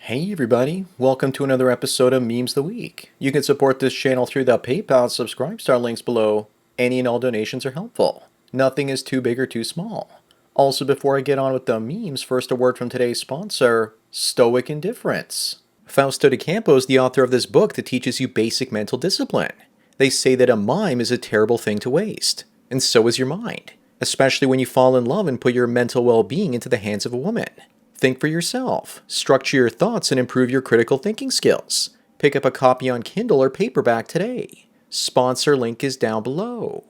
Hey everybody, welcome to another episode of Memes the Week. You can support this channel through the PayPal and Subscribe Star links below. Any and all donations are helpful. Nothing is too big or too small. Also, before I get on with the memes, first a word from today's sponsor, Stoic Indifference. Fausto de Campo is the author of this book that teaches you basic mental discipline. They say that a mime is a terrible thing to waste, and so is your mind, especially when you fall in love and put your mental well-being into the hands of a woman. Think for yourself, structure your thoughts, and improve your critical thinking skills. Pick up a copy on Kindle or paperback today. Sponsor link is down below.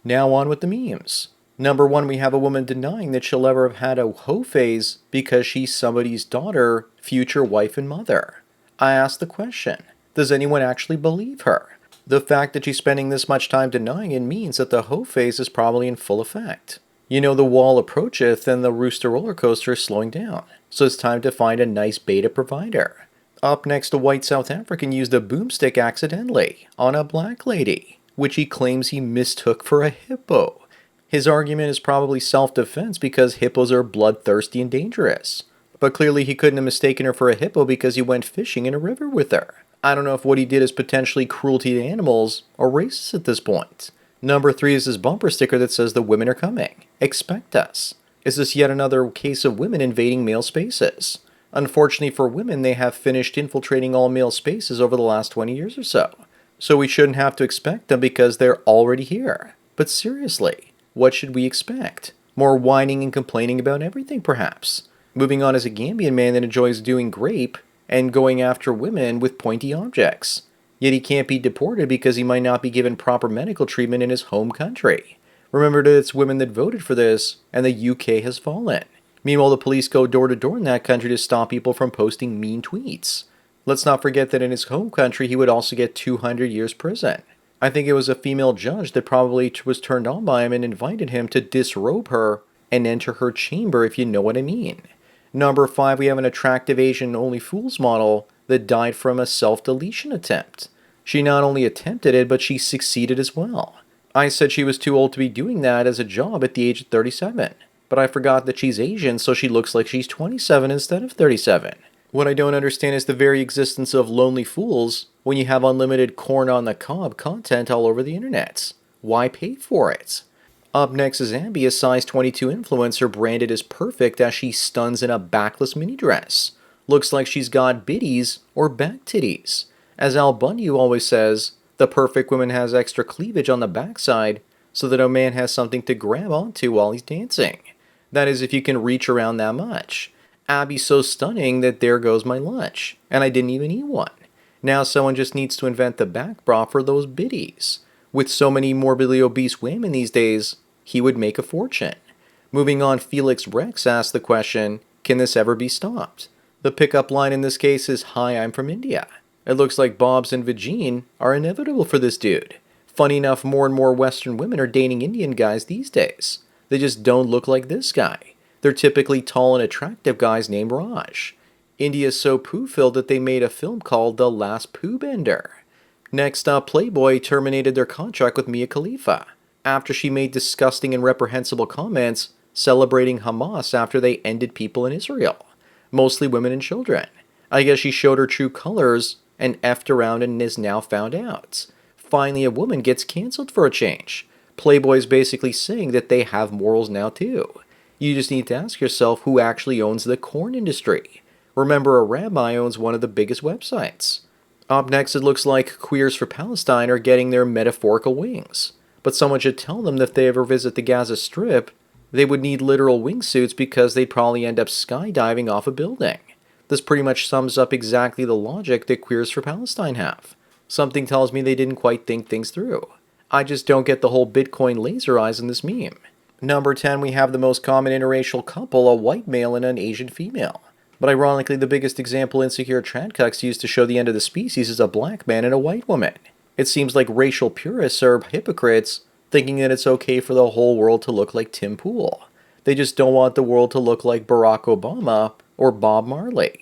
Now on with the memes. Number one, we have a woman denying that she'll ever have had a hoe phase because she's somebody's daughter, future wife, and mother. I ask the question, does anyone actually believe her? The fact that she's spending this much time denying it means that the hoe phase is probably in full effect. You know, the wall approacheth and the rooster roller coaster is slowing down, so it's time to find a nice beta provider. Up next, a white South African used a boomstick accidentally on a black lady, which he claims he mistook for a hippo. His argument is probably self-defense because hippos are bloodthirsty and dangerous. But clearly he couldn't have mistaken her for a hippo because he went fishing in a river with her. I don't know if what he did is potentially cruelty to animals or racist at this point. Number three is this bumper sticker that says the women are coming. Expect us. Is this yet another case of women invading male spaces? Unfortunately for women, they have finished infiltrating all male spaces over the last 20 years or so. So we shouldn't have to expect them because they're already here. But seriously, what should we expect? More whining and complaining about everything, perhaps. Moving on is a Gambian man that enjoys doing grape and going after women with pointy objects. Yet he can't be deported because he might not be given proper medical treatment in his home country. Remember that it's women that voted for this, and the UK has fallen. Meanwhile, the police go door to door in that country to stop people from posting mean tweets. Let's not forget that in his home country, he would also get 200 years prison. I think it was a female judge that probably was turned on by him and invited him to disrobe her and enter her chamber, if you know what I mean. Number five, we have an attractive Asian only fools model that died from a self-deletion attempt. She not only attempted it, but she succeeded as well. I said she was too old to be doing that as a job at the age of 37. But I forgot that she's Asian, so she looks like she's 27 instead of 37. What I don't understand is the very existence of lonely fools when you have unlimited corn on the cob content all over the internet. Why pay for it? Up next is Ambi, a size 22 influencer branded as perfect as she stuns in a backless mini dress. Looks like she's got biddies or back titties. As Al Bundy always says, the perfect woman has extra cleavage on the backside so that a man has something to grab onto while he's dancing. That is, if you can reach around that much. Abby's so stunning that there goes my lunch, and I didn't even eat one. Now someone just needs to invent the back bra for those biddies. With so many morbidly obese women these days, he would make a fortune. Moving on, Felix Rex asked the question, can this ever be stopped? The pickup line in this case is, hi, I'm from India. It looks like Bob's and Vagine are inevitable for this dude. Funny enough, more and more Western women are dating Indian guys these days. They just don't look like this guy. They're typically tall and attractive guys named Raj. India's so poo-filled that they made a film called The Last Poo Bender. Next up, Playboy terminated their contract with Mia Khalifa after she made disgusting and reprehensible comments celebrating Hamas after they ended people in Israel, mostly women and children. I guess she showed her true colors and effed around and is now found out. Finally, a woman gets canceled for a change. Playboy's basically saying that they have morals now too. You just need to ask yourself who actually owns the corn industry. Remember, a rabbi owns one of the biggest websites. Up next, it looks like Queers for Palestine are getting their metaphorical wings. But someone should tell them that if they ever visit the Gaza Strip, they would need literal wingsuits because they'd probably end up skydiving off a building. This pretty much sums up exactly the logic that Queers for Palestine have. Something tells me they didn't quite think things through. I just don't get the whole Bitcoin laser eyes in this meme. Number 10, we have the most common interracial couple, a white male and an Asian female. But ironically, the biggest example insecure tradcucks used to show the end of the species is a black man and a white woman. It seems like racial purists are hypocrites, thinking that it's okay for the whole world to look like Tim Pool. They just don't want the world to look like Barack Obama or Bob Marley.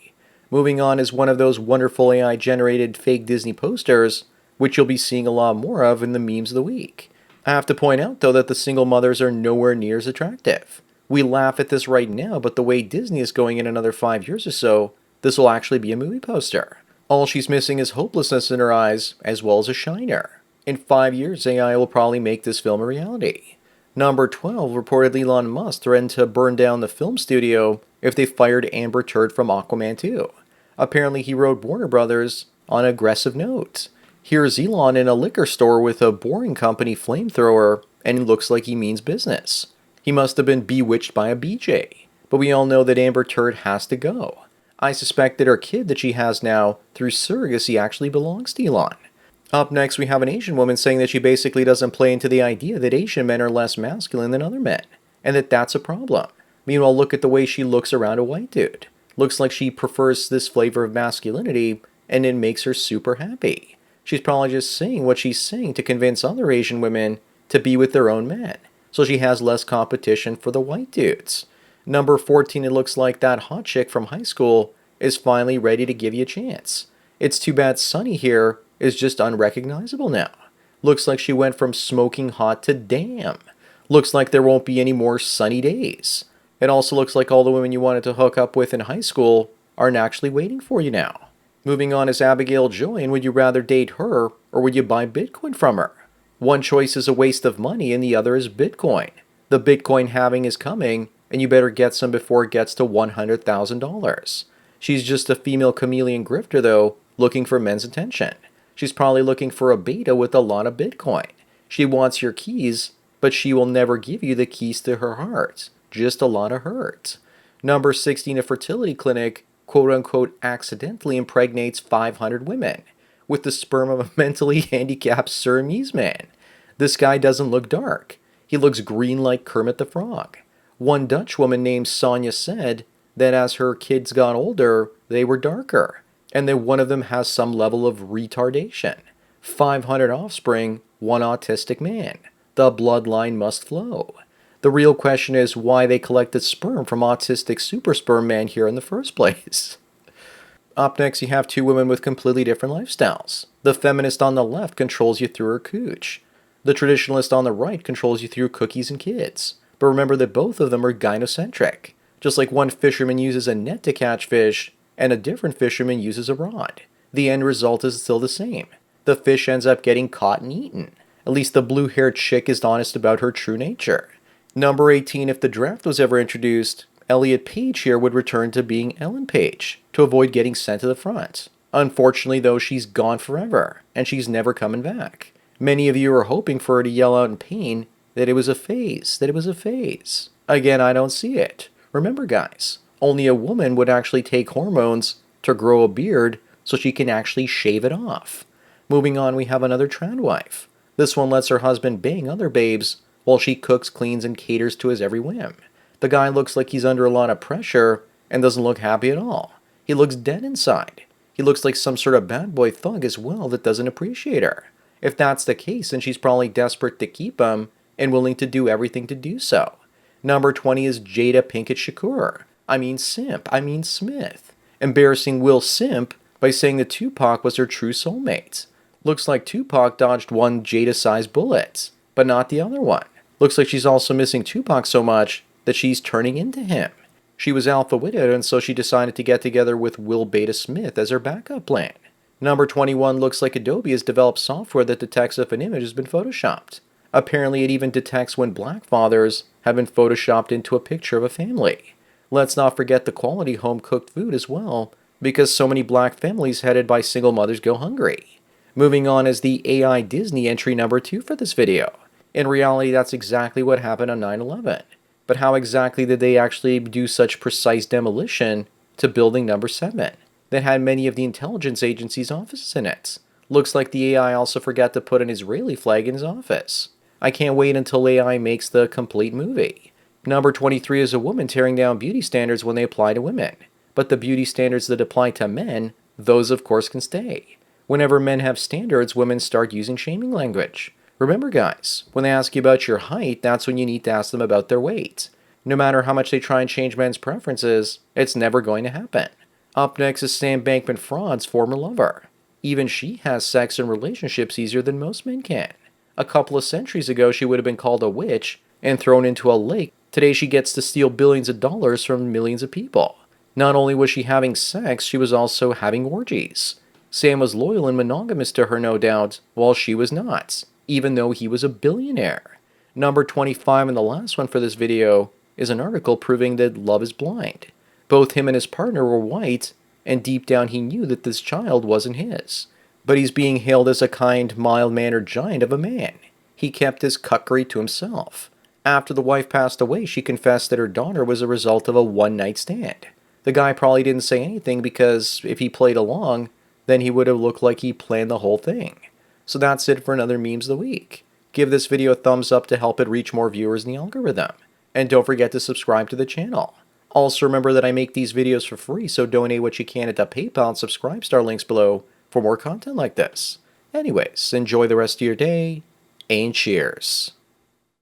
Moving on is one of those wonderful AI-generated fake Disney posters, which you'll be seeing a lot more of in the memes of the week. I have to point out, though, that the single mothers are nowhere near as attractive. We laugh at this right now, but the way Disney is going in another 5 years or so, This will actually be a movie poster. All she's missing is hopelessness in her eyes, as well as a shiner. In 5 years, AI will probably make this film a reality. Number 12, reportedly Elon Musk threatened to burn down the film studio if they fired Amber Turd from Aquaman 2. Apparently, he wrote Warner Brothers on an aggressive note. Here's Elon in a liquor store with a boring company flamethrower, and it looks like he means business. He must have been bewitched by a BJ. But we all know that Amber Turd has to go. I suspect that her kid that she has now, through surrogacy, actually belongs to Elon. Up next, we have an Asian woman saying that she basically doesn't play into the idea that Asian men are less masculine than other men, and that that's a problem. Meanwhile, look at the way she looks around a white dude. Looks like she prefers this flavor of masculinity, and it makes her super happy. She's probably just saying what she's saying to convince other Asian women to be with their own men, so she has less competition for the white dudes. Number 14, it looks like that hot chick from high school is finally ready to give you a chance. It's too bad Sunny here is just unrecognizable now. Looks like she went from smoking hot to damn. Looks like there won't be any more sunny days. It also looks like all the women you wanted to hook up with in high school are actually waiting for you now. Moving on is Abigail Joy, and would you rather date her or would you buy Bitcoin from her? One choice is a waste of money and the other is Bitcoin. The Bitcoin halving is coming, and you better get some before it gets to $100,000. She's just a female chameleon grifter though, looking for men's attention. She's probably looking for a beta with a lot of Bitcoin. She wants your keys, but she will never give you the keys to her heart. Just a lot of hurt. Number 16, a fertility clinic, quote unquote, accidentally impregnates 500 women with the sperm of a mentally handicapped Siamese man. This guy doesn't look dark. He looks green like Kermit the Frog. One Dutch woman named Sonia said that as her kids got older, they were darker, and that one of them has some level of retardation. 500 offspring, one autistic man. The bloodline must flow. The real question is why they collected sperm from autistic super sperm man here in the first place. Up next, you have two women with completely different lifestyles. The feminist on the left controls you through her cooch. The traditionalist on the right controls you through cookies and kids. But remember that both of them are gynocentric. Just like one fisherman uses a net to catch fish, and a different fisherman uses a rod. The end result is still the same. The fish ends up getting caught and eaten. At least the blue-haired chick is honest about her true nature. Number 18, if the draft was ever introduced, Elliot Page here would return to being Ellen Page, to avoid getting sent to the front. Unfortunately, though, she's gone forever, and she's never coming back. Many of you are hoping for her to yell out in pain that it was a phase, Again, I don't see it. Remember, guys, only a woman would actually take hormones to grow a beard so she can actually shave it off. Moving on, we have another trad wife. This one lets her husband bang other babes while she cooks, cleans, and caters to his every whim. The guy looks like he's under a lot of pressure and doesn't look happy at all. He looks dead inside. He looks like some sort of bad boy thug as well that doesn't appreciate her. If that's the case, then she's probably desperate to keep him and willing to do everything to do so. Number 20 is Jada Pinkett Shakur. Smith. Embarrassing Will Simp by saying that Tupac was her true soulmate. Looks like Tupac dodged one Jada-sized bullet, but not the other one. Looks like she's also missing Tupac so much that she's turning into him. She was alpha widowed, and so she decided to get together with Will Beta Smith as her backup plan. Number 21 looks like Adobe has developed software that detects if an image has been photoshopped. Apparently, it even detects when black fathers have been photoshopped into a picture of a family. Let's not forget the quality home-cooked food as well, because so many black families headed by single mothers go hungry. Moving on is the AI Disney entry number 2 for this video. In reality, that's exactly what happened on 9/11. But how exactly did they actually do such precise demolition to building number 7 that had many of the intelligence agency's offices in it? Looks like the AI also forgot to put an Israeli flag in his office. I can't wait until AI makes the complete movie. Number 23 is a woman tearing down beauty standards when they apply to women. But the beauty standards that apply to men, those of course can stay. Whenever men have standards, women start using shaming language. Remember guys, when they ask you about your height, that's when you need to ask them about their weight. No matter how much they try and change men's preferences, it's never going to happen. Up next is Sam Bankman-Fried's former lover. Even she has sex and relationships easier than most men can. A couple of centuries ago, she would have been called a witch and thrown into a lake. Today, she gets to steal billions of dollars from millions of people. Not only was she having sex, she was also having orgies. Sam was loyal and monogamous to her, no doubt, while she was not, even though he was a billionaire. Number 25 and the last one for this video is an article proving that love is blind. Both him and his partner were white, and deep down he knew that this child wasn't his. But he's being hailed as a kind, mild-mannered giant of a man. He kept his cuckery to himself. After the wife passed away, she confessed that her daughter was a result of a one-night stand. The guy probably didn't say anything because if he played along, then he would have looked like he planned the whole thing. So that's it for another Memes of the Week. Give this video a thumbs up to help it reach more viewers in the algorithm. And don't forget to subscribe to the channel. Also remember that I make these videos for free, so donate what you can at the PayPal and subscribe star links below for more content like this. Anyways, enjoy the rest of your day, and cheers.